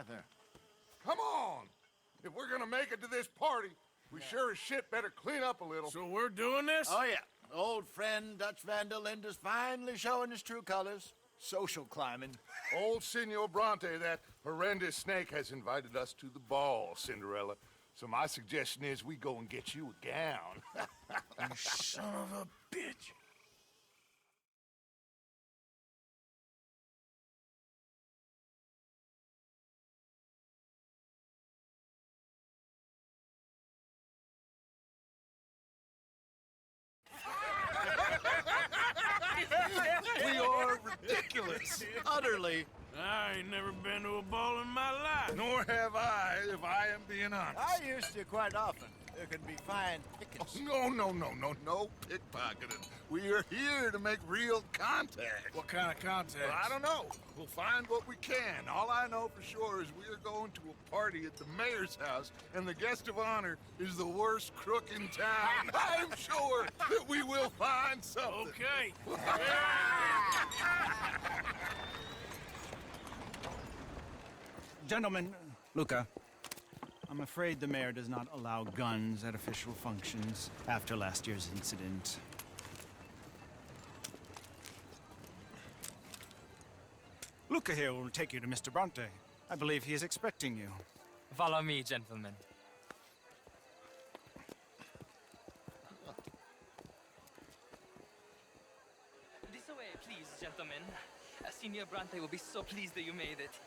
either. Come on! If we're gonna make it to this party, we sure as shit better clean up a little. So we're doing this? Oh, yeah. Old friend Dutch Van der Linde's finally showing his true colors. Social climbing. Old Senor Bronte, that horrendous snake, has invited us to the ball, Cinderella. So my suggestion is we go and get you a gown. You son of a bitch. We are ridiculous. Utterly. I ain't never been to a ball in my life. Nor have I, if I am being honest. I used to quite often. There can be fine pickets. No pickpocketing. We are here to make real contact. What kind of contact? Well, I don't know. We'll find what we can. All I know for sure is we are going to a party at the mayor's house, and the guest of honor is the worst crook in town. I'm sure that we will find something. Okay. Gentlemen, Luca, I'm afraid the mayor does not allow guns at official functions after last year's incident. Luca here will take you to Mr. Bronte. I believe he is expecting you. Follow me, gentlemen. This way, please, gentlemen. Senior Bronte will be so pleased that you made it.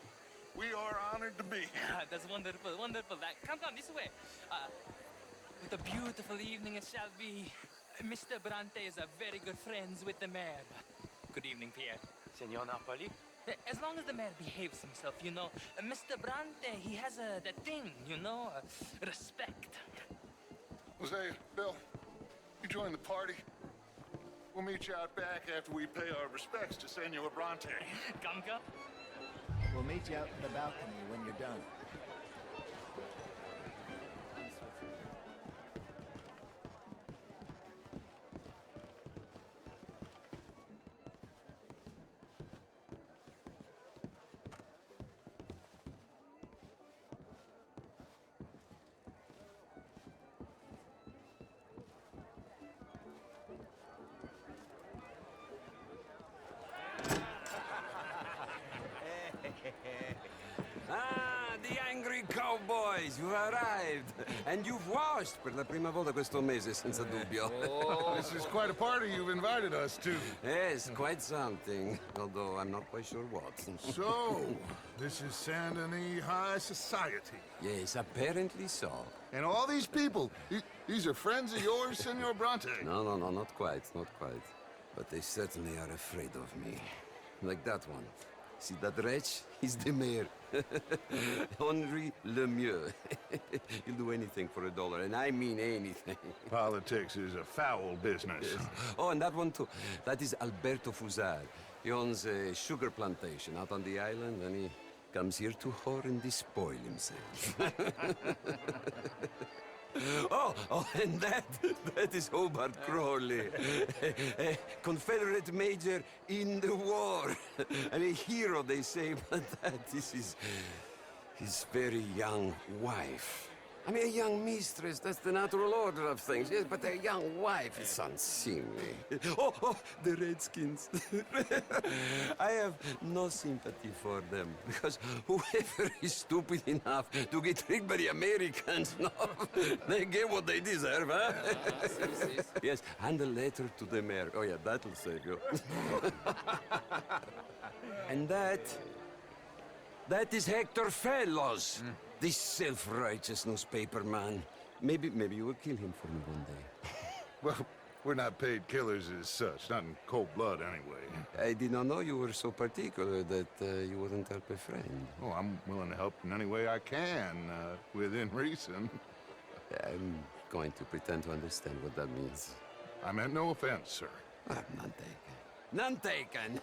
We are honored to be here. That's wonderful, wonderful. Come, this way. What a beautiful evening it shall be. Mr. Bronte is a very good friends with the mayor. Good evening, Pierre. Senor Napoli? As long as the mayor behaves himself, you know. Mr. Bronte, he has that thing, you know, respect. Jose, Bill, you join the party. We'll meet you out back after we pay our respects to Senor Bronte. Come. We'll meet you out in the balcony when you're done. Ah, the angry cowboys, you arrived. And you've washed per la prima volta questo mese, senza dubbio. This is quite a party you've invited us to. Yes, quite something. Although I'm not quite sure what. So, this is Saint Denis High Society. Yes, apparently so. And all these people, these are friends of yours, Senor Bronte? No, not quite, not quite. But they certainly are afraid of me. Like that one. See that wretch? He's the mayor. Henri Lemieux. He'll do anything for $1, and I mean anything. Politics is a foul business. Yes. Oh, and that one too. That is Alberto Fusar. He owns a sugar plantation out on the island, and he comes here to whore and despoil himself. Oh, and that is Hobart Crawley, a Confederate major in the war. And a hero, they say, but that is his very young wife. I mean, a young mistress, that's the natural order of things, yes, but a young wife is unseemly. Oh, the Redskins. I have no sympathy for them, because whoever is stupid enough to get tricked by the Americans, no, they get what they deserve, huh? Yes, and a letter to the mayor. Oh, yeah, that'll save you. And that is Hector Fellows. This self-righteous newspaper man. Maybe you will kill him for me one day. Well, we're not paid killers as such, not in cold blood anyway. I did not know you were so particular that you wouldn't help a friend. Oh, I'm willing to help in any way I can, within reason. I'm going to pretend to understand what that means. I meant no offense, sir. None taken. None taken!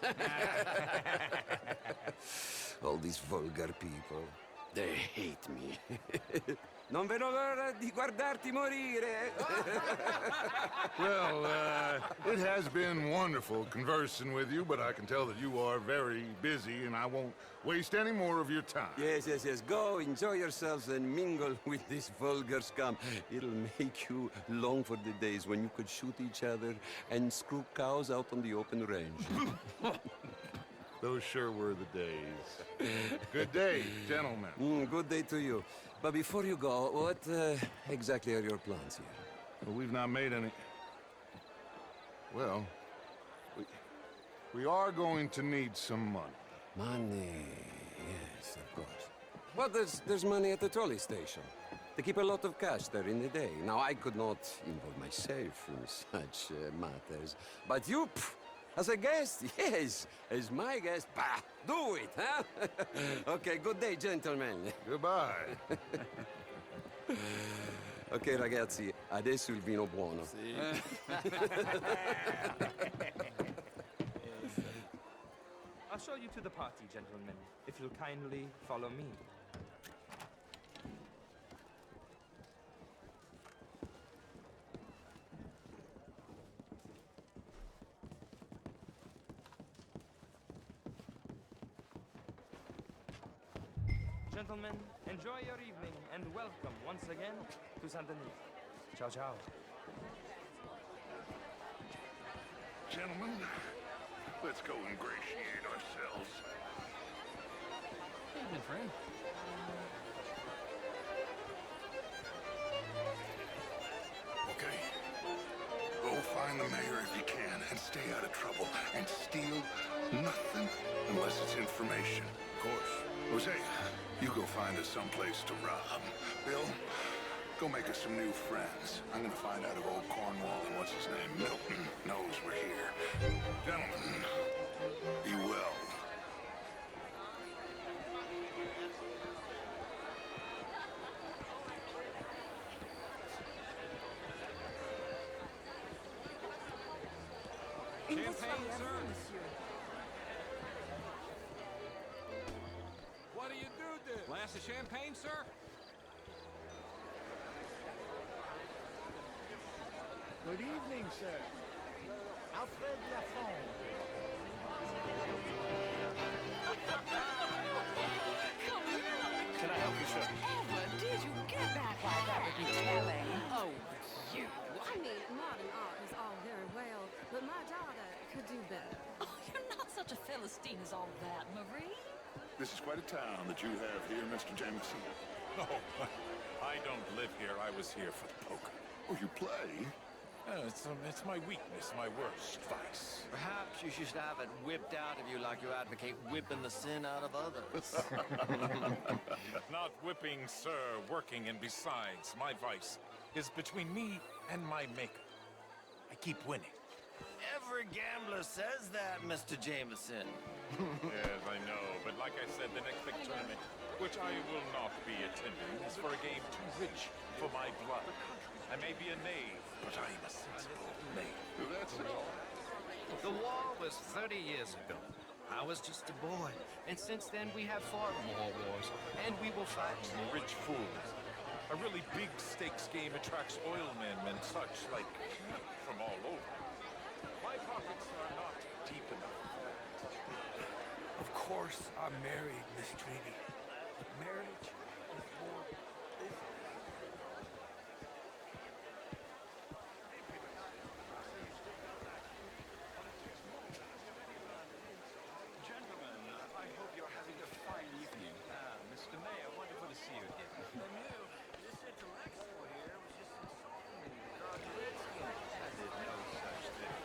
All these vulgar people. They hate me. Non vedo l'ora di guardarti morire. Well, it has been wonderful conversing with you, but I can tell that you are very busy, and I won't waste any more of your time. Yes, yes, yes. Go, enjoy yourselves and mingle with this vulgar scum. It'll make you long for the days when you could shoot each other and screw cows out on the open range. Those sure were the days. Good day, gentlemen. Good day to you. But before you go, what exactly are your plans here? Well, we've not made any... Well, we are going to need some money. Money, yes, of course. Well, there's money at the trolley station. They keep a lot of cash there in the day. Now, I could not involve myself in such matters. But you, as a guest, yes, as my guest, bah, do it, huh? Okay, good day, gentlemen. Goodbye. Ok, ragazzi, adesso il vino buono. I'll show you to the party, gentlemen, if you'll kindly follow me. Gentlemen, enjoy your evening and welcome once again to Saint Denis. Ciao, ciao. Gentlemen, let's go ingratiate ourselves. Evening, friend. Okay. Go find the mayor if you can and stay out of trouble. And steal nothing unless it's information. Of course. Jose, you go find us someplace to rob. Bill, go make us some new friends. I'm gonna find out if old Cornwall and what's his name, Milton, knows we're here. Gentlemen, be well. Champagne, sir? What do you do there? Glass of champagne, sir? Good evening, sir. Alfred Lafont. Can I help you, sir? Edward, did you get back like that would be telling? Oh, you. I mean, modern art is all very well, but my daughter could do better. Oh, you're not such a Philistine as all that, Marie. This is quite a town that you have here, Mr. Jameson. No, I don't live here. I was here for the poker. Oh, you play? It's my weakness, my worst vice. Perhaps you should have it whipped out of you like you advocate whipping the sin out of others. Not whipping, sir, working, and besides, my vice is between me and my maker. I keep winning. Every gambler says that, Mr. Jameson. Yes, I know, but like I said, the next big tournament, which I will not be attending, is for a game too rich for my blood. I may be a knave, but I am a sensible knave. That's all. The war was 30 years ago. I was just a boy, and since then we have fought more wars, and we will fight more. Rich fools. A really big stakes game attracts oilmen and such, like, from all over. My pockets are not deep enough. Of course, I'm married, Miss Tweedy. But marriage is more business. Gentlemen, I hope you're having a fine evening. Mr. Mayor, wonderful to see you again. This intellectual here was just insulting me because I did no such thing.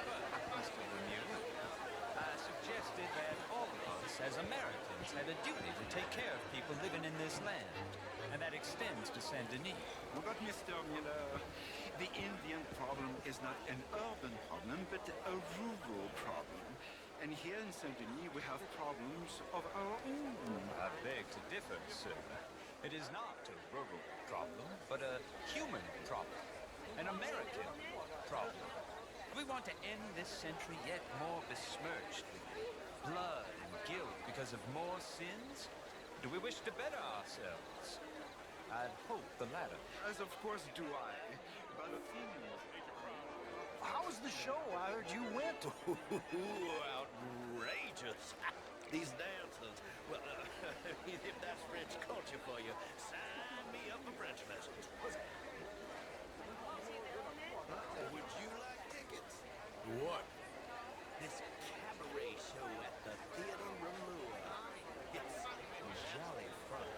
But, Mr. Lemieux, I suggested that all of us as Americans had a duty to take care of people living in this land. And that extends to Saint Denis. But Mr. Miller, the Indian problem is not an urban problem, but a rural problem. And here in Saint Denis, we have problems of our own. I beg to differ, sir. It is not a rural problem, but a human problem. An American problem. We want to end this century yet more besmirched with blood and guilt because of more sins. Do we wish to better ourselves? I'd hope the latter. As of course do I. But the thing is... How was the show? I heard you went. Outrageous. These dancers. Well, if that's French culture for you, sign me up for French lessons. Would you like tickets? What? This cabaret show at the Theatre Ramur. It's jolly fun.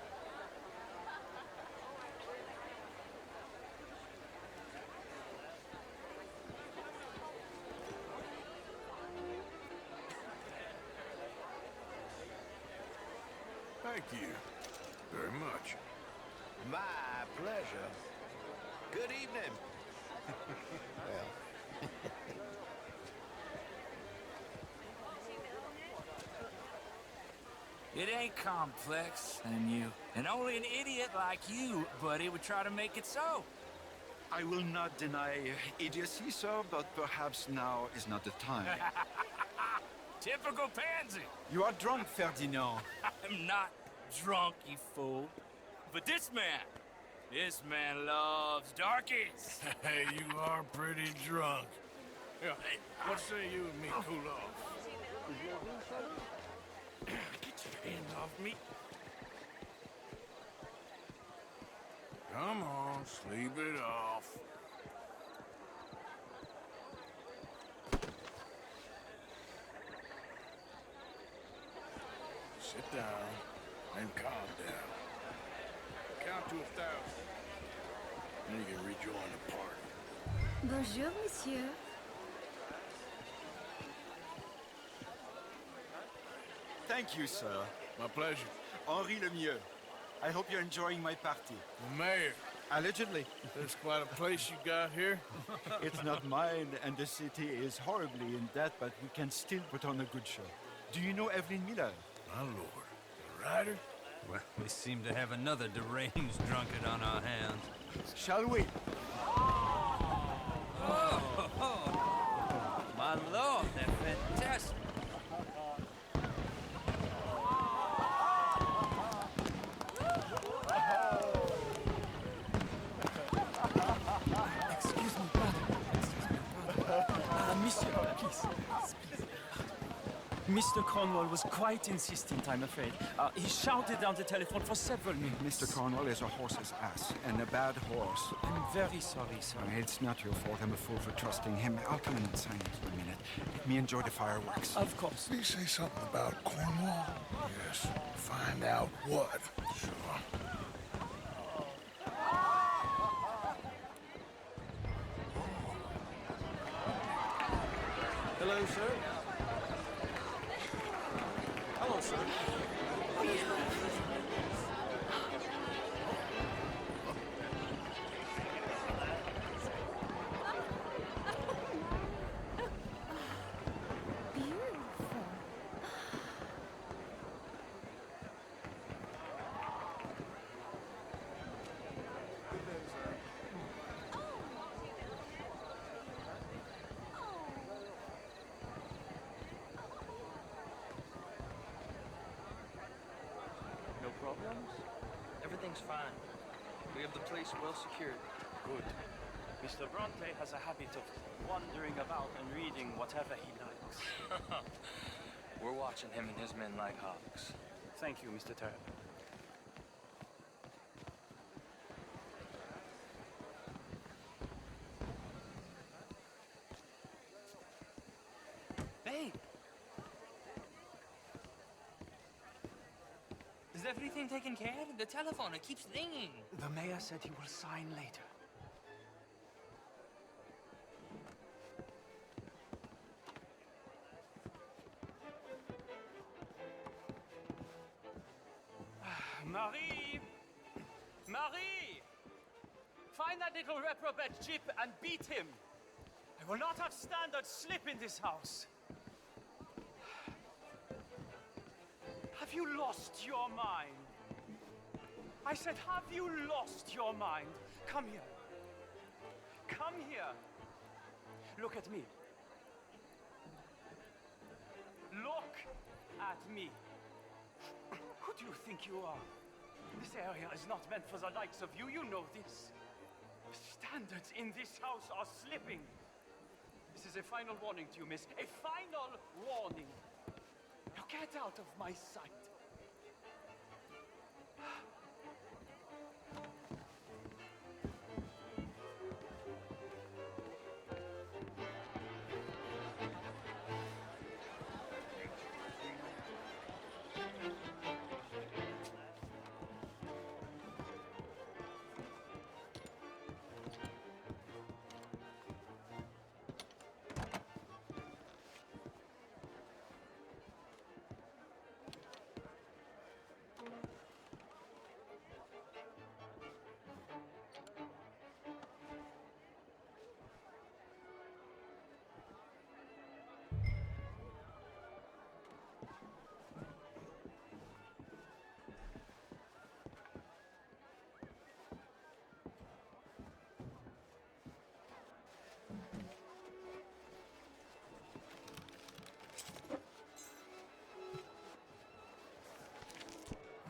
Thank you very much. My pleasure. Good evening. Well. It ain't complex, and only an idiot like you, buddy, would try to make it so. I will not deny idiocy, sir, but perhaps now is not the time. Typical pansy. You are drunk, Ferdinand. I'm not drunk, you fool. But this man loves darkies. Hey, you are pretty drunk. Yeah, hey, what say you and me cool off? Get your hands off me. Come on, sleep it off. Sit down and calm down. Count to 1,000. Then you can rejoin the party. Bonjour, monsieur. Thank you, sir. My pleasure. Henri Lemieux. I hope you're enjoying my party. Mayor, Allegedly. there's quite a place you got here. It's not mine, and the city is horribly in debt, but we can still put on a good show. Do you know Evelyn Miller? My lord. The rider? Well, we seem to have another deranged drunkard on our hands. Shall we? My lord, they're fantastic. Excuse me, brother. Monsieur, please. Mr. Cornwall was quite insistent, I'm afraid. He shouted down the telephone for several minutes. Mr. Cornwall is a horse's ass, and a bad horse. I'm very sorry, sir. It's not your fault. I'm a fool for trusting him. I'll come in and sign it for a minute. Let me enjoy the fireworks. Of course. Did he say something about Cornwall? Yes. Find out what. Sure. Hello, sir. Hello, sir. Beautiful. No problems? Everything's fine. We have the place well secured. Good. Mr. Bronte has a habit of wandering about and reading whatever he likes. We're watching him and his men like hawks. Thank you, Mr. Turner. Hey! Is everything taken care of? The telephone, it keeps ringing. The mayor said he will sign later. Marie! Marie! Find that little reprobate Jip and beat him. I will not have standard slip in this house. Have you lost your mind? I said, have you lost your mind? Come here. Come here. Look at me. Look at me. Who do you think you are? This area is not meant for the likes of you. You know this. The standards in this house are slipping. This is a final warning to you, miss. A final warning. Now get out of my sight.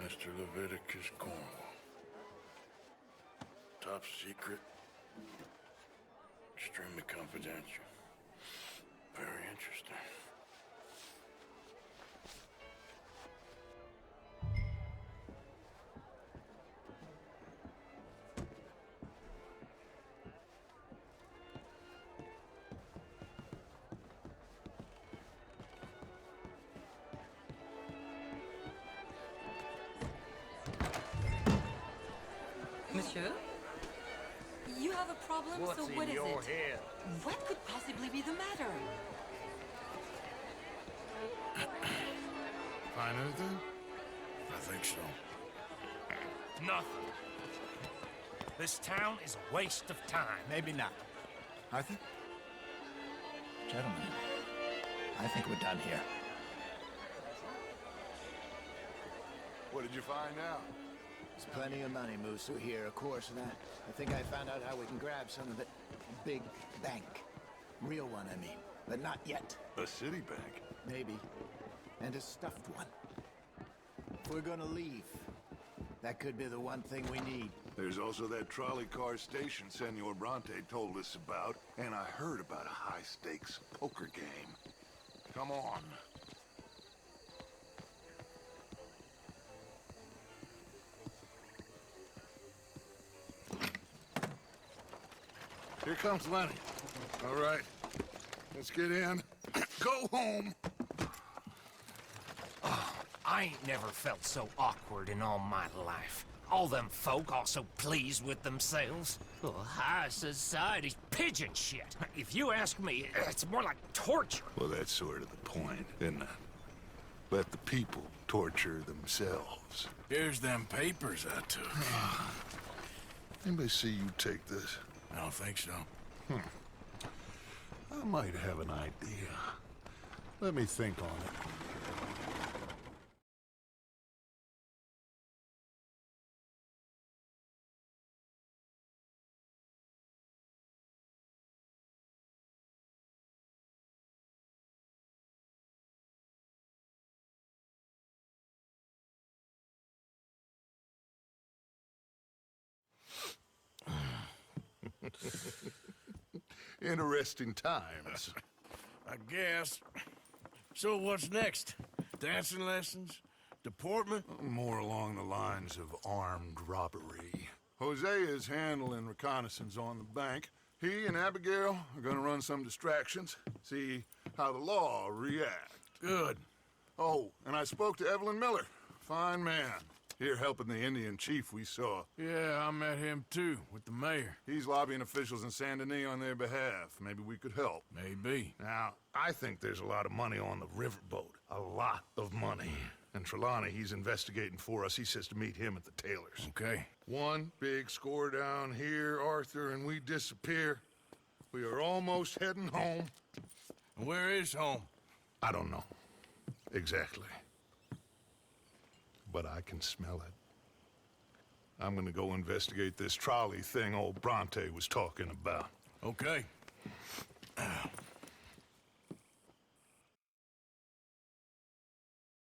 Mr. Leviticus Cornwall. Top secret. Extremely confidential. Very interesting. Monsieur? You have a problem, What's so what in is your it? head? What could possibly be the matter? Find anything? I think so. Nothing. This town is a waste of time. Maybe not. Arthur? Gentlemen, I think we're done here. What did you find out? There's plenty of money moves through here, of course, and I think I found out how we can grab some of it. Big bank. Real one, I mean. But not yet. A city bank? Maybe. And a stuffed one. If we're gonna leave, that could be the one thing we need. There's also that trolley car station Senor Bronte told us about, and I heard about a high-stakes poker game. Come on. Here comes Lenny. All right, let's get in. Go home. I ain't never felt so awkward in all my life. All them folk all so pleased with themselves. Oh, high society's pigeon shit. If you ask me, it's more like torture. Well, that's sort of the point, isn't it? Let the people torture themselves. Here's them papers I took. Anybody see you take this? I don't think so. I might have an idea. Let me think on it. Interesting times. I guess. So what's next? Dancing lessons? Deportment? More along the lines of armed robbery. Hosea is handling reconnaissance on the bank. He and Abigail are gonna run some distractions, see how the law reacts. Good. Oh, and I spoke to Evelyn Miller. Fine man. Here helping the Indian chief we saw. Yeah, I met him too, with the mayor. He's lobbying officials in Saint Denis on their behalf. Maybe we could help. Maybe. Now, I think there's a lot of money on the riverboat. A lot of money. And Trelawney, he's investigating for us. He says to meet him at the Taylor's. Okay. One big score down here, Arthur, and we disappear. We are almost heading home. And where is home? I don't know. Exactly. But I can smell it. I'm gonna go investigate this trolley thing old Bronte was talking about. Okay.